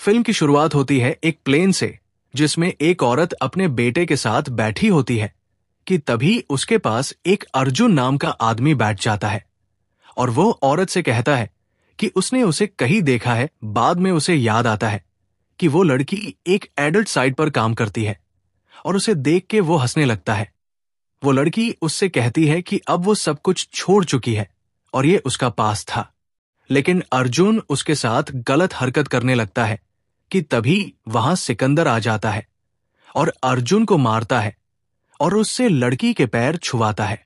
Film की शुरुआत होती है एक प्लेन से, जिसमें एक औरत अपने बेटे के साथ बैठी होती है कि तभी उसके पास एक अर्जुन नाम का आदमी बैठ जाता है और वो औरत से कहता है कि उसने उसे कहीं देखा है। बाद में उसे याद आता है कि वो लड़की एक एडल्ट साइट पर काम करती है और उसे देख के वो हंसने लगता है। वो लड़की उससे कहती है कि अब वो सब कुछ छोड़ चुकी है और ये उसका पास था। लेकिन अर्जुन उसके साथ गलत हरकत करने लगता है कि तभी वहां सिकंदर आ जाता है और अर्जुन को मारता है और उससे लड़की के पैर छुवाता है।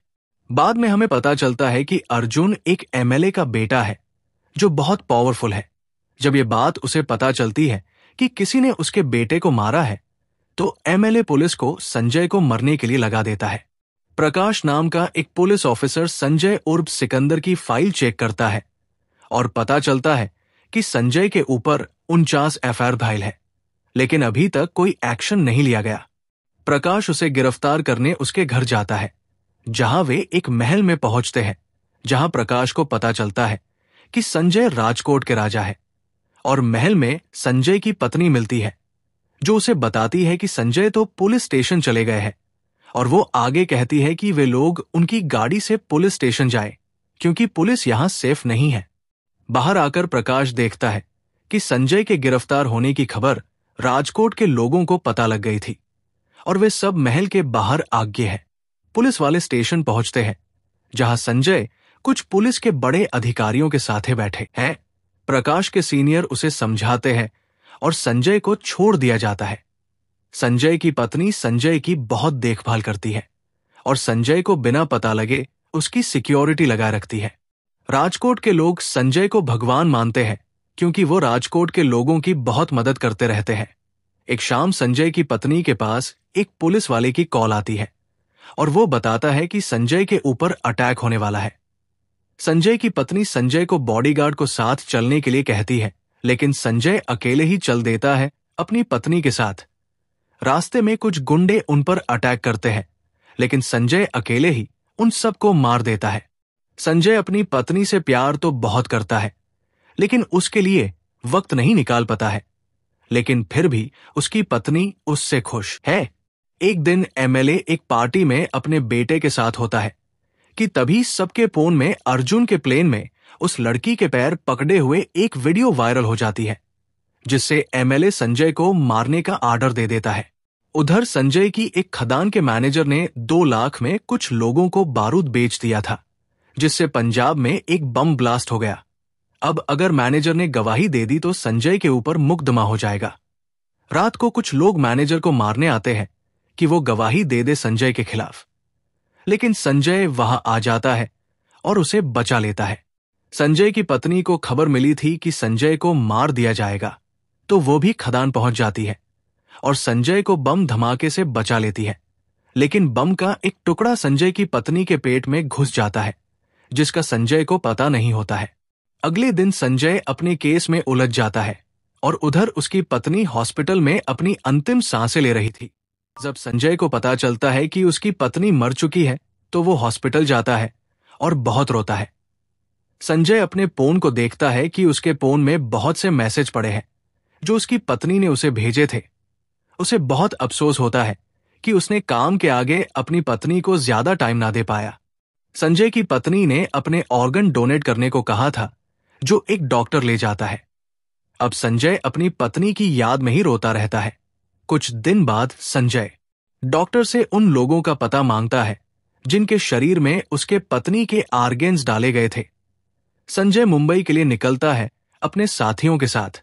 बाद में हमें पता चलता है कि अर्जुन एक एमएलए का बेटा है जो बहुत पावरफुल है। जब ये बात उसे पता चलती है कि किसी ने उसके बेटे को मारा है, तो एमएलए पुलिस को संजय को मरने के लिए लगा देता है। प्रकाश नाम का एक पुलिस ऑफिसर संजय उर्फ सिकंदर की फाइल चेक करता है और पता चलता है कि संजय के ऊपर 49 एफआईआर फाइल है, लेकिन अभी तक कोई एक्शन नहीं लिया गया। प्रकाश उसे गिरफ्तार करने उसके घर जाता है, जहां वे एक महल में पहुंचते हैं, जहां प्रकाश को पता चलता है कि संजय राजकोट के राजा है। और महल में संजय की पत्नी मिलती है, जो उसे बताती है कि संजय तो पुलिस स्टेशन चले गए हैं और वो आगे कहती है कि वे लोग उनकी गाड़ी से पुलिस स्टेशन जाए क्योंकि पुलिस यहां सेफ नहीं है। बाहर आकर प्रकाश देखता है कि संजय के गिरफ्तार होने की खबर राजकोट के लोगों को पता लग गई थी और वे सब महल के बाहर आगे हैं। पुलिस वाले स्टेशन पहुंचते हैं, जहां संजय कुछ पुलिस के बड़े अधिकारियों के साथ बैठे हैं। प्रकाश के सीनियर उसे समझाते हैं और संजय को छोड़ दिया जाता है। संजय की पत्नी संजय की बहुत देखभाल करती है और संजय को बिना पता लगे उसकी सिक्योरिटी लगाए रखती है। राजकोट के लोग संजय को भगवान मानते हैं क्योंकि वो राजकोट के लोगों की बहुत मदद करते रहते हैं। एक शाम संजय की पत्नी के पास एक पुलिस वाले की कॉल आती है और वो बताता है कि संजय के ऊपर अटैक होने वाला है। संजय की पत्नी संजय को बॉडीगार्ड को साथ चलने के लिए कहती है, लेकिन संजय अकेले ही चल देता है अपनी पत्नी के साथ। रास्ते में कुछ गुंडे उन पर अटैक करते हैं, लेकिन संजय अकेले ही उन सबको मार देता है। संजय अपनी पत्नी से प्यार तो बहुत करता है, लेकिन उसके लिए वक्त नहीं निकाल पाता है। लेकिन फिर भी उसकी पत्नी उससे खुश है। एक दिन एमएलए एक पार्टी में अपने बेटे के साथ होता है कि तभी सबके फोन में अर्जुन के प्लेन में उस लड़की के पैर पकड़े हुए एक वीडियो वायरल हो जाती है, जिससे एमएलए संजय को मारने का आर्डर दे देता है। उधर संजय की एक खदान के मैनेजर ने 2 लाख में कुछ लोगों को बारूद बेच दिया था, जिससे पंजाब में एक बम ब्लास्ट हो गया। अब अगर मैनेजर ने गवाही दे दी तो संजय के ऊपर मुकदमा हो जाएगा। रात को कुछ लोग मैनेजर को मारने आते हैं कि वो गवाही दे दे संजय के खिलाफ, लेकिन संजय वहां आ जाता है और उसे बचा लेता है। संजय की पत्नी को खबर मिली थी कि संजय को मार दिया जाएगा, तो वो भी खदान पहुंच जाती है और संजय को बम धमाके से बचा लेती है। लेकिन बम का एक टुकड़ा संजय की पत्नी के पेट में घुस जाता है, जिसका संजय को पता नहीं होता है। अगले दिन संजय अपने केस में उलझ जाता है और उधर उसकी पत्नी हॉस्पिटल में अपनी अंतिम सांसें ले रही थी। जब संजय को पता चलता है कि उसकी पत्नी मर चुकी है, तो वो हॉस्पिटल जाता है और बहुत रोता है। संजय अपने फोन को देखता है कि उसके फोन में बहुत से मैसेज पड़े हैं जो उसकी पत्नी ने उसे भेजे थे। उसे बहुत अफसोस होता है कि उसने काम के आगे अपनी पत्नी को ज्यादा टाइम ना दे पाया। संजय की पत्नी ने अपने ऑर्गन डोनेट करने को कहा था, जो एक डॉक्टर ले जाता है। अब संजय अपनी पत्नी की याद में ही रोता रहता है। कुछ दिन बाद संजय डॉक्टर से उन लोगों का पता मांगता है जिनके शरीर में उसके पत्नी के आर्गेन्स डाले गए थे। संजय मुंबई के लिए निकलता है अपने साथियों के साथ।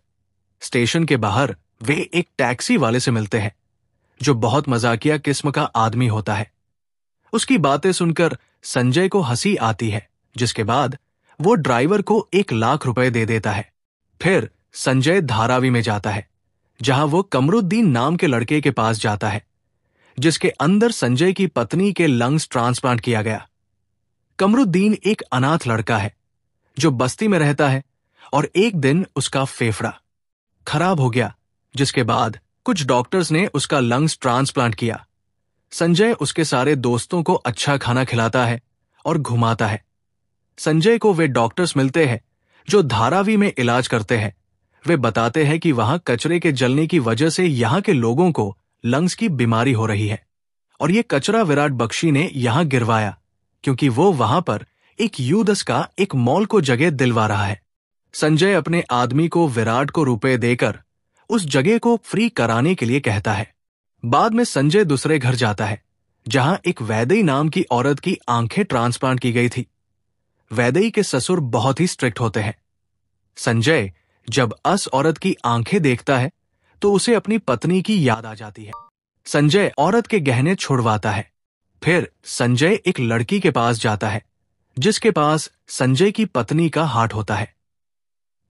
स्टेशन के बाहर वे एक टैक्सी वाले से मिलते हैं, जो बहुत मजाकिया किस्म का आदमी होता है। उसकी बातें सुनकर संजय को हंसी आती है, जिसके बाद वो ड्राइवर को 1 लाख रुपए दे देता है। फिर संजय धारावी में जाता है, जहां वो कमरुद्दीन नाम के लड़के के पास जाता है, जिसके अंदर संजय की पत्नी के लंग्स ट्रांसप्लांट किया गया। कमरुद्दीन एक अनाथ लड़का है जो बस्ती में रहता है और एक दिन उसका फेफड़ा खराब हो गया, जिसके बाद कुछ डॉक्टर्स ने उसका लंग्स ट्रांसप्लांट किया। संजय उसके सारे दोस्तों को अच्छा खाना खिलाता है और घुमाता है। संजय को वे डॉक्टर्स मिलते हैं जो धारावी में इलाज करते हैं, वे बताते हैं कि वहां कचरे के जलने की वजह से यहाँ के लोगों को लंग्स की बीमारी हो रही है और ये कचरा विराट बख्शी ने यहां गिरवाया क्योंकि वो वहां पर एक U10 का एक मॉल को जगह दिलवा रहा है। संजय अपने आदमी को विराट को रुपए देकर उस जगह को फ्री कराने के लिए कहता है। बाद में संजय दूसरे घर जाता है जहां एक वैदेही नाम की औरत की आंखें ट्रांसप्लांट की गई थी। वैदेही के ससुर बहुत ही स्ट्रिक्ट होते हैं। संजय जब उस औरत की आंखें देखता है तो उसे अपनी पत्नी की याद आ जाती है। संजय औरत के गहने छुड़वाता है। फिर संजय एक लड़की के पास जाता है जिसके पास संजय की पत्नी का हार्ट होता है।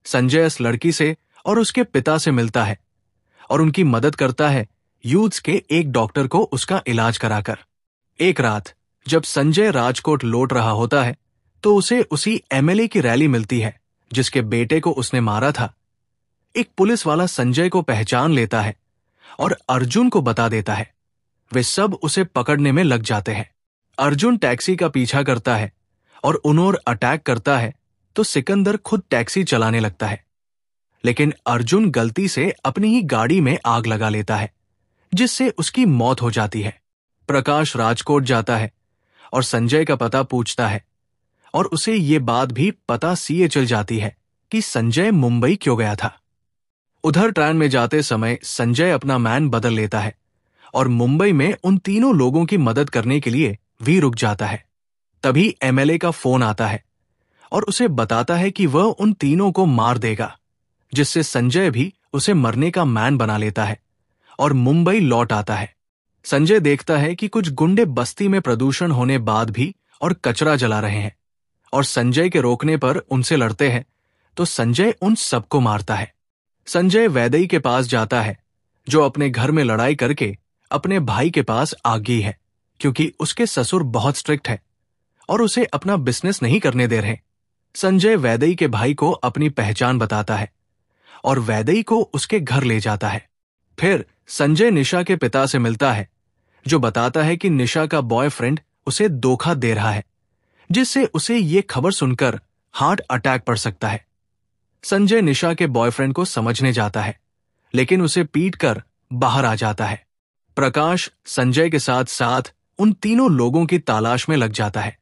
संजय इस लड़की से और उसके पिता से मिलता है और उनकी मदद करता है यूथ्स के एक डॉक्टर को उसका इलाज कराकर। एक रात जब संजय राजकोट लौट रहा होता है तो उसे उसी MLA की रैली मिलती है जिसके बेटे को उसने मारा था। एक पुलिस वाला संजय को पहचान लेता है और अर्जुन को बता देता है। वे सब उसे पकड़ने में लग जाते हैं। अर्जुन टैक्सी का पीछा करता है और उन्होर अटैक करता है तो सिकंदर खुद टैक्सी चलाने लगता है, लेकिन अर्जुन गलती से अपनी ही गाड़ी में आग लगा लेता है जिससे उसकी मौत हो जाती है। प्रकाश राजकोट जाता है और संजय का पता पूछता है और उसे ये बात भी पता सीए चल जाती है कि संजय मुंबई क्यों गया था। उधर ट्रेन में जाते समय संजय अपना मैन बदल लेता है और मुंबई में उन तीनों लोगों की मदद करने के लिए भी रुक जाता है। तभी MLA का फोन आता है और उसे बताता है कि वह उन तीनों को मार देगा, जिससे संजय भी उसे मरने का मैन बना लेता है और मुंबई लौट आता है। संजय देखता है कि कुछ गुंडे बस्ती में प्रदूषण होने बाद भी और कचरा जला रहे हैं और संजय के रोकने पर उनसे लड़ते हैं तो संजय उन सबको मारता है। संजय वैदेही के पास जाता है जो अपने घर में लड़ाई करके अपने भाई के पास आ गई है क्योंकि उसके ससुर बहुत स्ट्रिक्ट है और उसे अपना बिजनेस नहीं करने दे रहे। संजय वैदेही के भाई को अपनी पहचान बताता है और वैदेही को उसके घर ले जाता है। फिर संजय निशा के पिता से मिलता है जो बताता है कि निशा का बॉयफ्रेंड उसे धोखा दे रहा है, जिससे उसे ये खबर सुनकर हार्ट अटैक पड़ सकता है। संजय निशा के बॉयफ्रेंड को समझने जाता है लेकिन उसे पीटकर बाहर आ जाता है। प्रकाश संजय के साथ साथ उन तीनों लोगों की तलाश में लग जाता है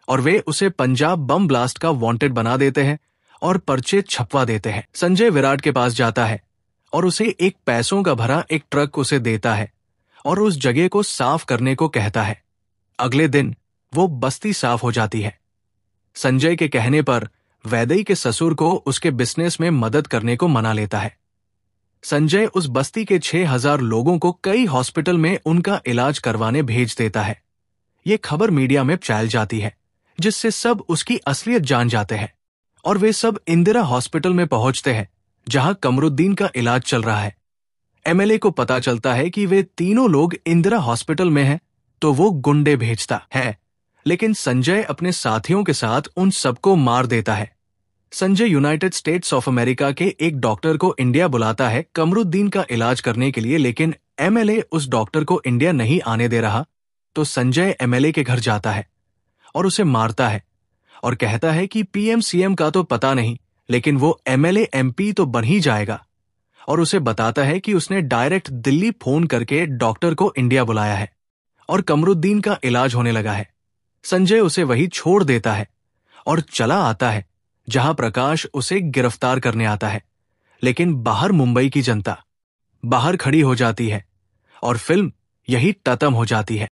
और वे उसे पंजाब बम ब्लास्ट का वांटेड बना देते हैं और पर्चे छपवा देते हैं। संजय विराट के पास जाता है और उसे एक पैसों का भरा एक ट्रक उसे देता है और उस जगह को साफ करने को कहता है। अगले दिन वो बस्ती साफ हो जाती है। संजय के कहने पर वैदेही के ससुर को उसके बिजनेस में मदद करने को मना लेता है। संजय उस बस्ती के 6000 लोगों को कई हॉस्पिटल में उनका इलाज करवाने भेज देता है। ये खबर मीडिया में फैल जाती है जिससे सब उसकी असलियत जान जाते हैं और वे सब इंदिरा हॉस्पिटल में पहुंचते हैं जहां कमरुद्दीन का इलाज चल रहा है। MLA को पता चलता है कि वे तीनों लोग इंदिरा हॉस्पिटल में हैं तो वो गुंडे भेजता है, लेकिन संजय अपने साथियों के साथ उन सबको मार देता है। Sanjay United states of America के एक डॉक्टर को इंडिया बुलाता है कमरुद्दीन का इलाज करने के लिए, लेकिन MLA उस डॉक्टर को इंडिया नहीं आने दे रहा तो संजय MLA के घर जाता है और उसे मारता है और कहता है कि PM CM का तो पता नहीं लेकिन वो MLA MP तो बन ही जाएगा, और उसे बताता है कि उसने डायरेक्ट दिल्ली फोन करके डॉक्टर को इंडिया बुलाया है और कमरुद्दीन का इलाज होने लगा है। संजय उसे वही छोड़ देता है और चला आता है जहां प्रकाश उसे गिरफ्तार करने आता है, लेकिन बाहर मुंबई की जनता बाहर खड़ी हो जाती है और फिल्म यही खत्म हो जाती है।